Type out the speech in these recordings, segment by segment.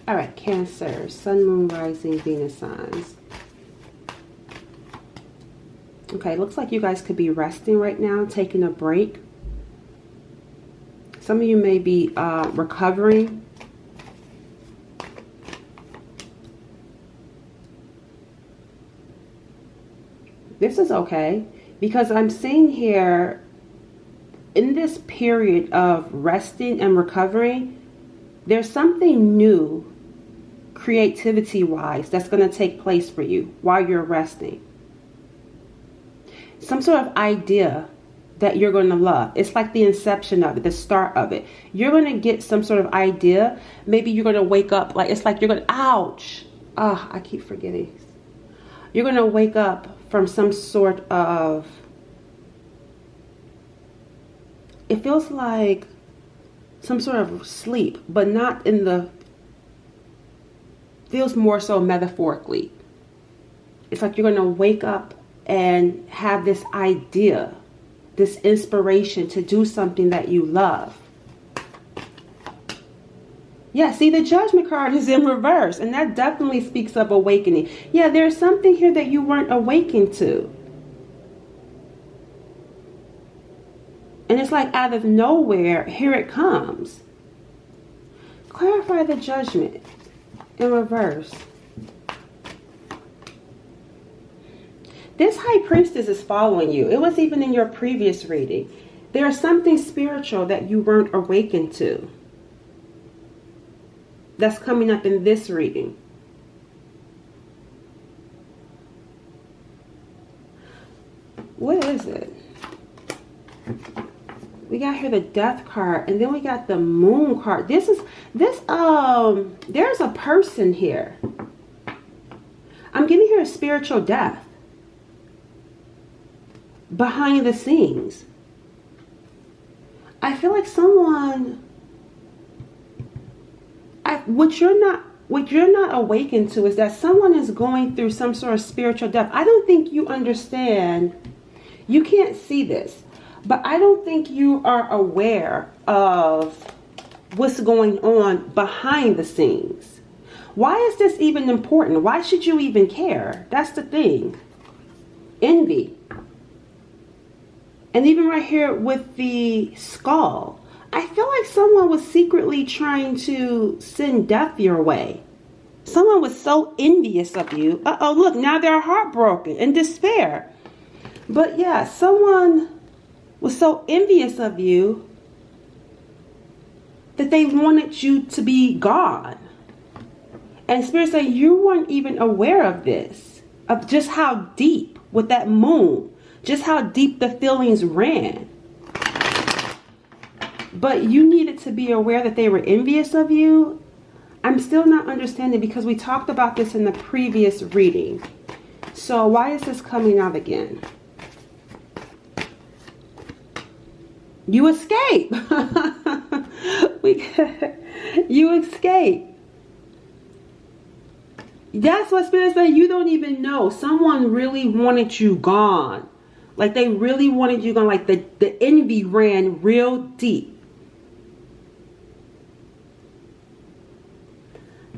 All right, Cancer, Sun, Moon, Rising, Venus signs. Okay, looks like you guys could be resting right now, taking a break. Some of you may be recovering. This is okay, because I'm seeing here, in this period of resting and recovering, there's something new, creativity-wise, that's going to take place for you while you're resting. Some sort of idea that you're going to love. It's like the inception of it, the start of it. You're going to get some sort of idea. Maybe you're going to wake up, like, it's like you're going to, ouch. I keep forgetting. You're going to wake up from some sort of, it feels like some sort of sleep, but not in the, feels more so metaphorically. It's like you're going to wake up and have this idea, this inspiration to do something that you love. Yeah, see, the Judgment card is in reverse, and that definitely speaks of awakening. Yeah, there's something here that you weren't awakened to. And it's like out of nowhere, here it comes. Clarify the Judgment in reverse. This High Priestess is following you. It was even in your previous reading. There's something spiritual that you weren't awakened to. That's coming up in this reading. What is it? We got here the Death card, and then we got the Moon card. There's a person here. I'm getting here a spiritual death behind the scenes. I feel like someone, what you're not awakened to is that someone is going through some sort of spiritual death. I don't think you understand. You can't see this, but I don't think you are aware of what's going on behind the scenes. Why is this even important? Why should you even care? That's the thing. Envy. And even right here with the skull, I feel like someone was secretly trying to send death your way. Someone was so envious of you. Uh-oh, look, now they're heartbroken and despair. But yeah, someone was so envious of you that they wanted you to be gone. And Spirit said you weren't even aware of this, of just how deep with that moon, just how deep the feelings ran. But you needed to be aware that they were envious of you. I'm still not understanding, because we talked about this in the previous reading. So why is this coming out again? You escape. You escape. That's what Spirit said. You don't even know. Someone really wanted you gone. Like they really wanted you gone. Like the envy ran real deep.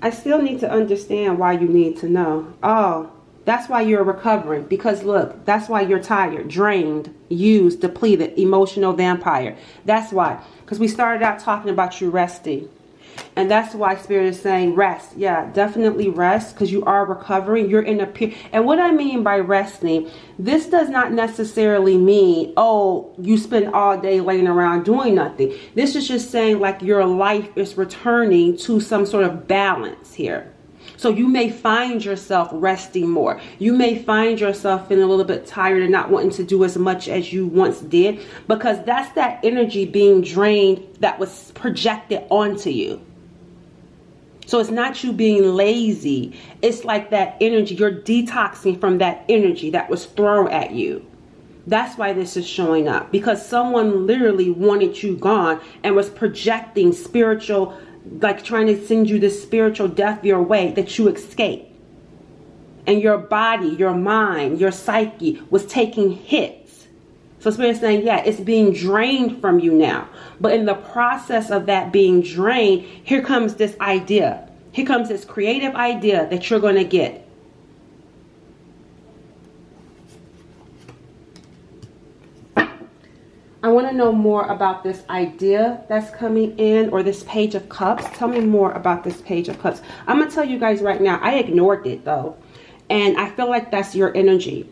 I still need to understand why you need to know. Oh, that's why you're recovering. Because look, that's why you're tired, drained, used, depleted, emotional vampire. That's why. Because we started out talking about you resting. And that's why Spirit is saying rest. Yeah, definitely rest, because you are recovering. You're in a period. And what I mean by resting, this does not necessarily mean, oh, you spend all day laying around doing nothing. This is just saying like your life is returning to some sort of balance here. So you may find yourself resting more. You may find yourself feeling a little bit tired and not wanting to do as much as you once did, because that's that energy being drained that was projected onto you. So it's not you being lazy. It's like that energy. You're detoxing from that energy that was thrown at you. That's why this is showing up, because someone literally wanted you gone and was projecting spiritual, like trying to send you this spiritual death your way, that you escape. And your body, your mind, your psyche was taking hits. So Spirit is saying, yeah, it's being drained from you now. But in the process of that being drained, here comes this idea. Here comes this creative idea that you're going to get. I want to know more about this idea that's coming in, or this Page of Cups. Tell me more about this Page of Cups. I'm going to tell you guys right now, I ignored it though. And I feel like that's your energy,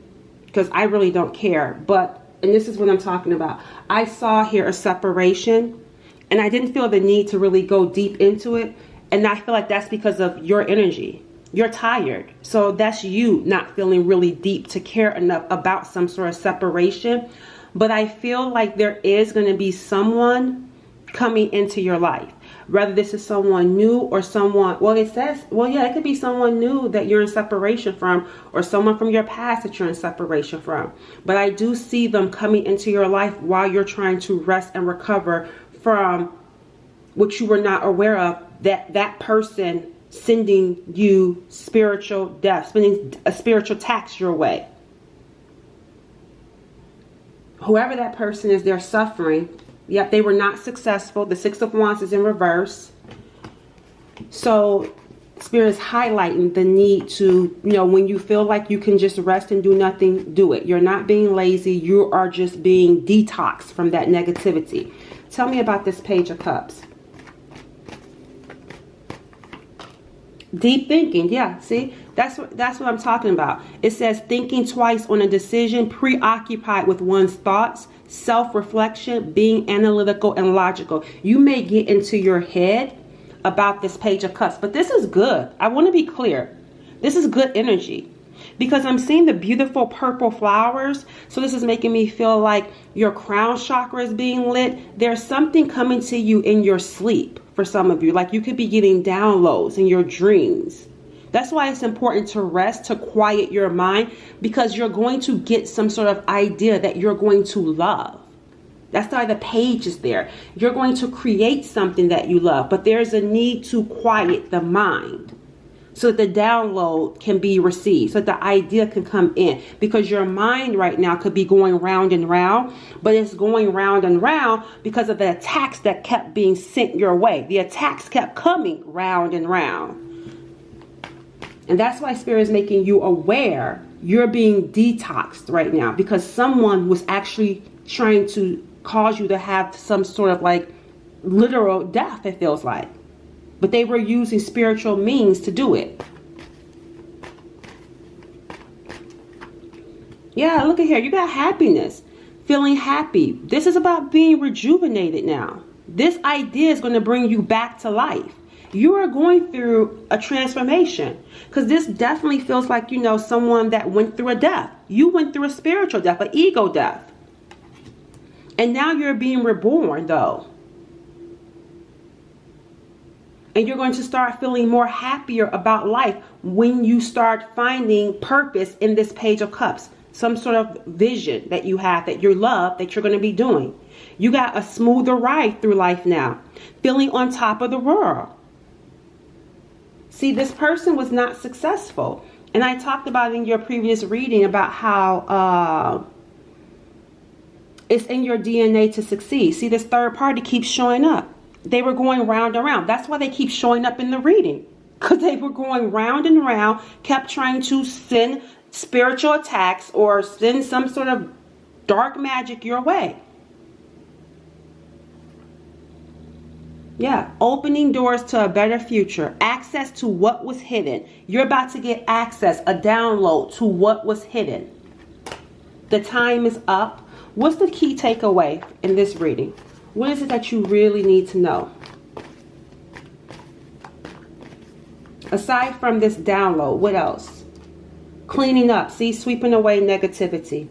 because I really don't care. But, and this is what I'm talking about. I saw here a separation, and I didn't feel the need to really go deep into it. And I feel like that's because of your energy. You're tired. So that's you not feeling really deep to care enough about some sort of separation. But I feel like there is going to be someone coming into your life. Whether this is someone new or someone, well, it says, well, yeah, it could be someone new that you're in separation from, or someone from your past that you're in separation from. But I do see them coming into your life while you're trying to rest and recover from what you were not aware of, that person sending you spiritual death, sending a spiritual tax your way. Whoever that person is, they're suffering. Yep, they were not successful. The Six of Wands is in reverse. So Spirit is highlighting the need to, when you feel like you can just rest and do nothing, do it. You're not being lazy. You are just being detoxed from that negativity. Tell me about this Page of Cups. Deep thinking. Yeah, see? That's what I'm talking about. It says thinking twice on a decision, preoccupied with one's thoughts, self-reflection, being analytical and logical. You may get into your head about this Page of Cups, but this is good. I want to be clear. This is good energy, because I'm seeing the beautiful purple flowers. So this is making me feel like your crown chakra is being lit. There's something coming to you in your sleep for some of you. Like you could be getting downloads in your dreams. That's why it's important to rest, to quiet your mind, because you're going to get some sort of idea that you're going to love. That's why the page is there. You're going to create something that you love, but there's a need to quiet the mind so that the download can be received, so that the idea can come in, because your mind right now could be going round and round, but it's going round and round because of the attacks that kept being sent your way. The attacks kept coming round and round. And that's why Spirit is making you aware you're being detoxed right now, because someone was actually trying to cause you to have some sort of like literal death, it feels like. But they were using spiritual means to do it. Yeah, look at here. You got happiness, feeling happy. This is about being rejuvenated now. This idea is going to bring you back to life. You are going through a transformation, because this definitely feels like, someone that went through a death. You went through a spiritual death, an ego death. And now you're being reborn, though. And you're going to start feeling more happier about life when you start finding purpose in this Page of Cups. Some sort of vision that you have, that you love, that you're going to be doing. You got a smoother ride through life now. Feeling on top of the world. See, this person was not successful. And I talked about in your previous reading about how it's in your DNA to succeed. See, this third party keeps showing up. They were going round and round. That's why they keep showing up in the reading. Because they were going round and round, kept trying to send spiritual attacks or send some sort of dark magic your way. Yeah, opening doors to a better future. Access to what was hidden. You're about to get access, a download to what was hidden. The time is up. What's the key takeaway in this reading? What is it that you really need to know? Aside from this download, what else? Cleaning up. See, sweeping away negativity.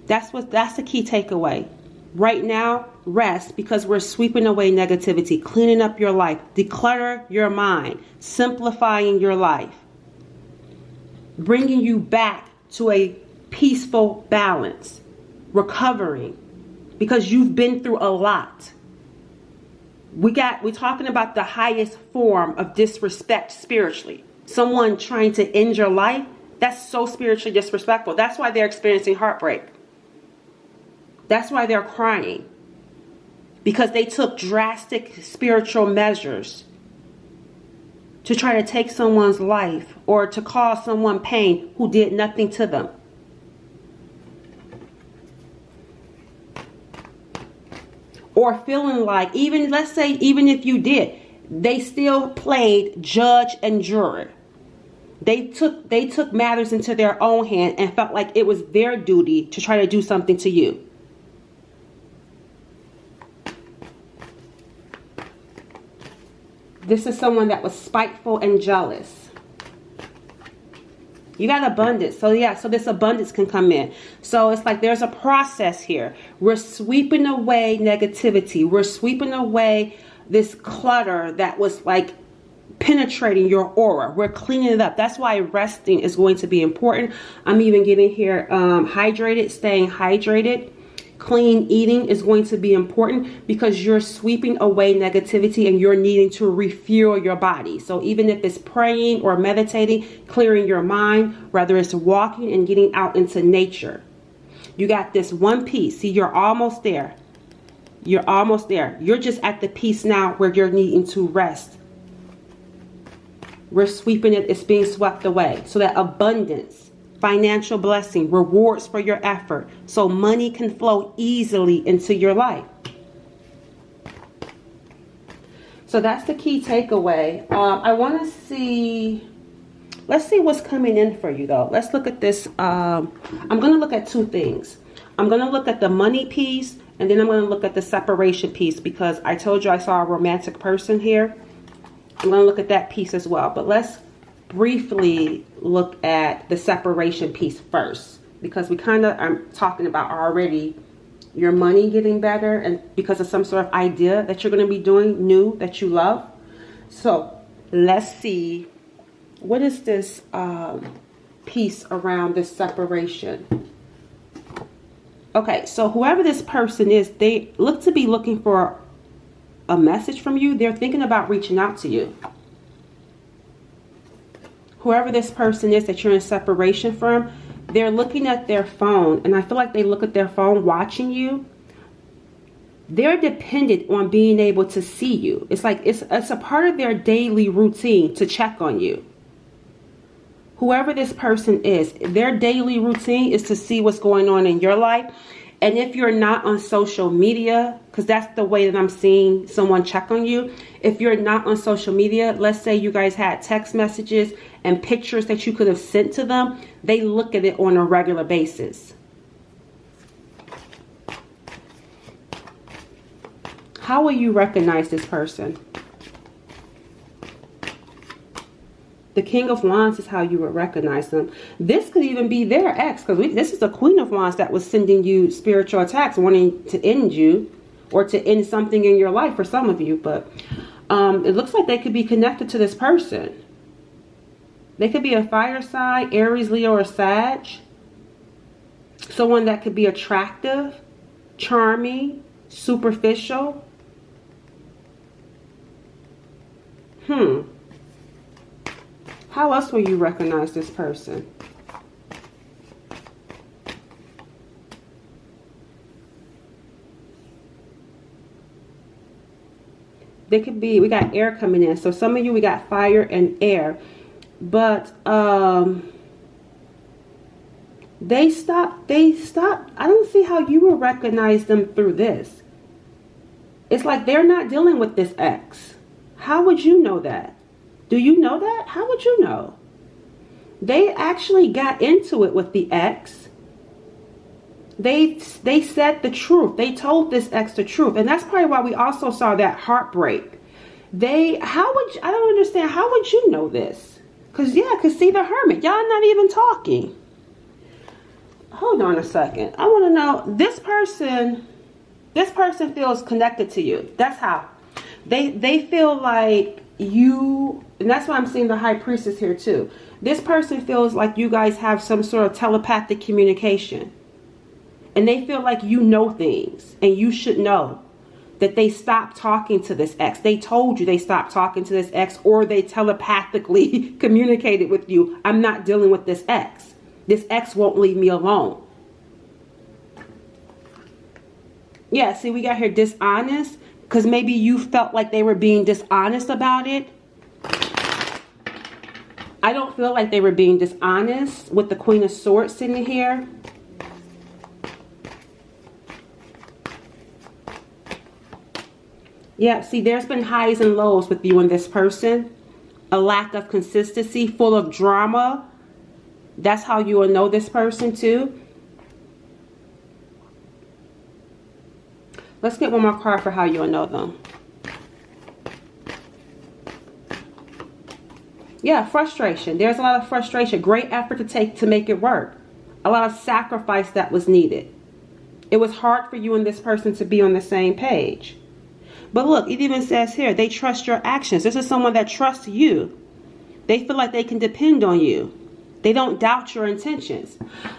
That's the key takeaway. Right now, rest, because we're sweeping away negativity, cleaning up your life, declutter your mind, simplifying your life, bringing you back to a peaceful balance, recovering, because you've been through a lot. We're talking about the highest form of disrespect spiritually. Someone trying to end your life, that's so spiritually disrespectful. That's why they're experiencing heartbreak. That's why they're crying. Because they took drastic spiritual measures to try to take someone's life or to cause someone pain who did nothing to them. Or feeling like, even, let's say, even if you did, they still played judge and juror. They took matters into their own hand and felt like it was their duty to try to do something to you. This is someone that was spiteful and jealous. You got abundance. So yeah, so this abundance can come in. So it's like there's a process here. We're sweeping away negativity. We're sweeping away this clutter that was like penetrating your aura. We're cleaning it up. That's why resting is going to be important. I'm even getting here hydrated, staying hydrated. Clean eating is going to be important because you're sweeping away negativity and you're needing to refuel your body. So even if it's praying or meditating, clearing your mind, whether it's walking and getting out into nature. You got this one piece. See, you're almost there. You're almost there. You're just at the piece now where you're needing to rest. We're sweeping it. It's being swept away. So that abundance, financial blessing, rewards for your effort. So money can flow easily into your life. So that's the key takeaway. I want to see, let's see what's coming in for you though. Let's look at this. I'm going to look at two things. I'm going to look at the money piece and then I'm going to look at the separation piece because I told you I saw a romantic person here. I'm going to look at that piece as well. But let's briefly look at the separation piece first. Because we kind of are talking about already your money getting better. And because of some sort of idea that you're going to be doing new that you love. So let's see. What is this piece around this separation? Okay, so whoever this person is, they look to be looking for a message from you. They're thinking about reaching out to you. Whoever this person is that you're in separation from, they're looking at their phone. And I feel like they look at their phone watching you. They're dependent on being able to see you. It's like it's a part of their daily routine to check on you. Whoever this person is, their daily routine is to see what's going on in your life. And if you're not on social media, because that's the way that I'm seeing someone check on you. If you're not on social media, let's say you guys had text messages and pictures that you could have sent to them. They look at it on a regular basis. How will you recognize this person? The King of Wands is how you would recognize them. This could even be their ex, because this is the Queen of Wands that was sending you spiritual attacks, wanting to end you or to end something in your life for some of you. But it looks like they could be connected to this person. They could be a fire sign, Aries, Leo, or Sag. Someone that could be attractive, charming, superficial. How else will you recognize this person? They could be, we got air coming in. So some of you, we got fire and air. But they stopped. I don't see how you will recognize them through this. It's like they're not dealing with this ex. How would you know that? Do you know that? How would you know? They actually got into it with the ex. They said the truth. They told this ex the truth. And that's probably why we also saw that heartbreak. I don't understand. How would you know this? Because see the Hermit. Y'all not even talking. Hold on a second. I want to know, this person feels connected to you. That's how. They feel like you, and that's why I'm seeing the High Priestess here too. This person feels like you guys have some sort of telepathic communication. And they feel like you know things and you should know that they stopped talking to this ex. They told you they stopped talking to this ex, or they telepathically communicated with you. I'm not dealing with this ex. This ex won't leave me alone. Yeah, see, we got here dishonest. Because maybe you felt like they were being dishonest about it. I don't feel like they were being dishonest with the Queen of Swords sitting here. Yeah, see, there's been highs and lows with you and this person. A lack of consistency, full of drama. That's how you will know this person too. Let's get one more card for how you will know them. Yeah, frustration. There's a lot of frustration. Great effort to take to make it work. A lot of sacrifice that was needed. It was hard for you and this person to be on the same page. But look, it even says here, they trust your actions. This is someone that trusts you. They feel like they can depend on you. They don't doubt your intentions.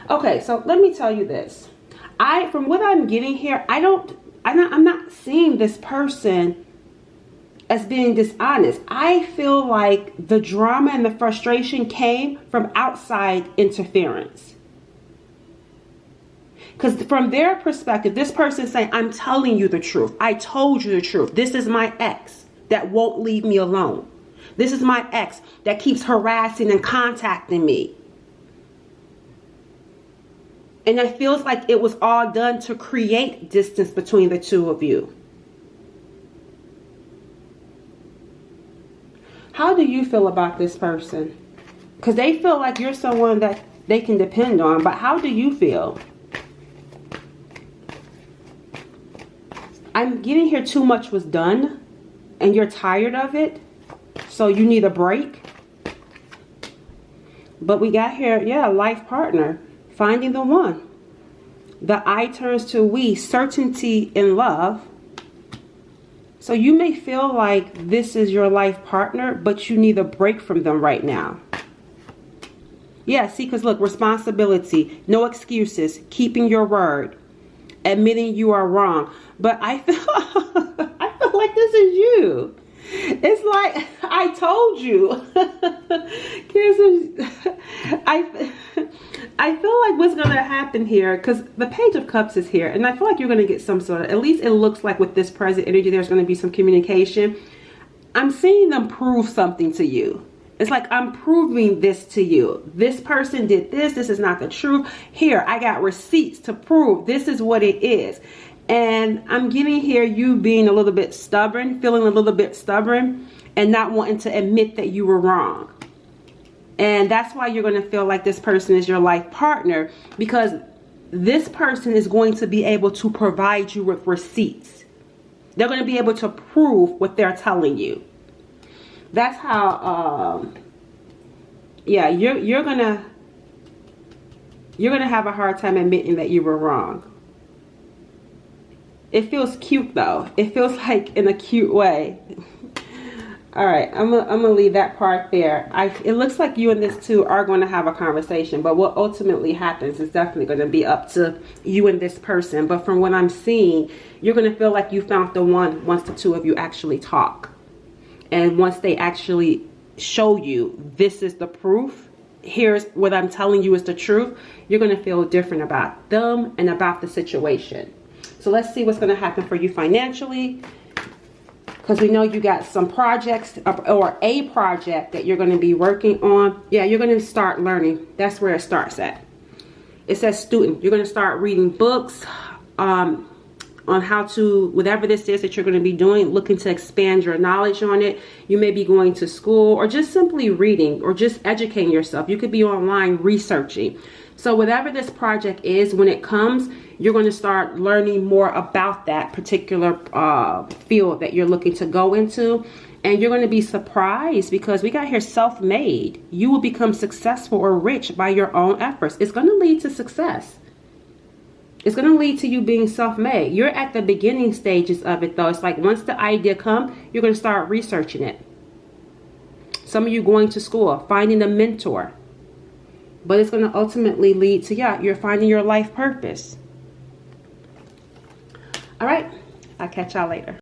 Okay, so let me tell you this. From what I'm getting here, I'm not seeing this person as being dishonest. I feel like the drama and the frustration came from outside interference. Because from their perspective, this person is saying, I'm telling you the truth. I told you the truth. This is my ex that won't leave me alone. This is my ex that keeps harassing and contacting me. And it feels like it was all done to create distance between the two of you. How do you feel about this person? Because they feel like you're someone that they can depend on. But how do you feel? I'm getting here too much was done. And you're tired of it. So you need a break. But we got here, yeah, life partner. Finding the one. The I turns to we. Certainty in love. So you may feel like this is your life partner, but you need a break from them right now. Yeah, see, because look, responsibility, no excuses, keeping your word, admitting you are wrong. But I feel like this is you. It's like, I told you. I feel like what's going to happen here, because the Page of Cups is here, and I feel like you're going to get some sort of, at least it looks like with this present energy, there's going to be some communication. I'm seeing them prove something to you. It's like, I'm proving this to you. This person did this. This is not the truth. Here, I got receipts to prove this is what it is. And I'm getting here you being a little bit stubborn, feeling a little bit stubborn, and not wanting to admit that you were wrong. And that's why you're going to feel like this person is your life partner, because this person is going to be able to provide you with receipts. They're going to be able to prove what they're telling you. That's how, yeah, you're going to have a hard time admitting that you were wrong. It feels cute though. It feels like in a cute way. All right, I'm gonna leave that part there. It looks like you and this two are going to have a conversation, but what ultimately happens is definitely going to be up to you and this person. But from what I'm seeing, you're going to feel like you found the one once the two of you actually talk. And once they actually show you this is the proof, here's what I'm telling you is the truth, you're going to feel different about them and about the situation. So let's see what's going to happen for you financially. Because we know you got some projects or a project that you're going to be working on. Yeah, you're going to start learning. That's where it starts at. It says student. You're going to start reading books on how to, whatever this is that you're going to be doing, looking to expand your knowledge on it. You may be going to school or just simply reading or just educating yourself. You could be online researching. So whatever this project is, when it comes, you're going to start learning more about that particular field that you're looking to go into. And you're going to be surprised because we got here self-made. You will become successful or rich by your own efforts. It's going to lead to success. It's going to lead to you being self-made. You're at the beginning stages of it though. It's like once the idea comes, you're going to start researching it. Some of you going to school, finding a mentor. But it's going to ultimately lead to, yeah, you're finding your life purpose. All right. I'll catch y'all later.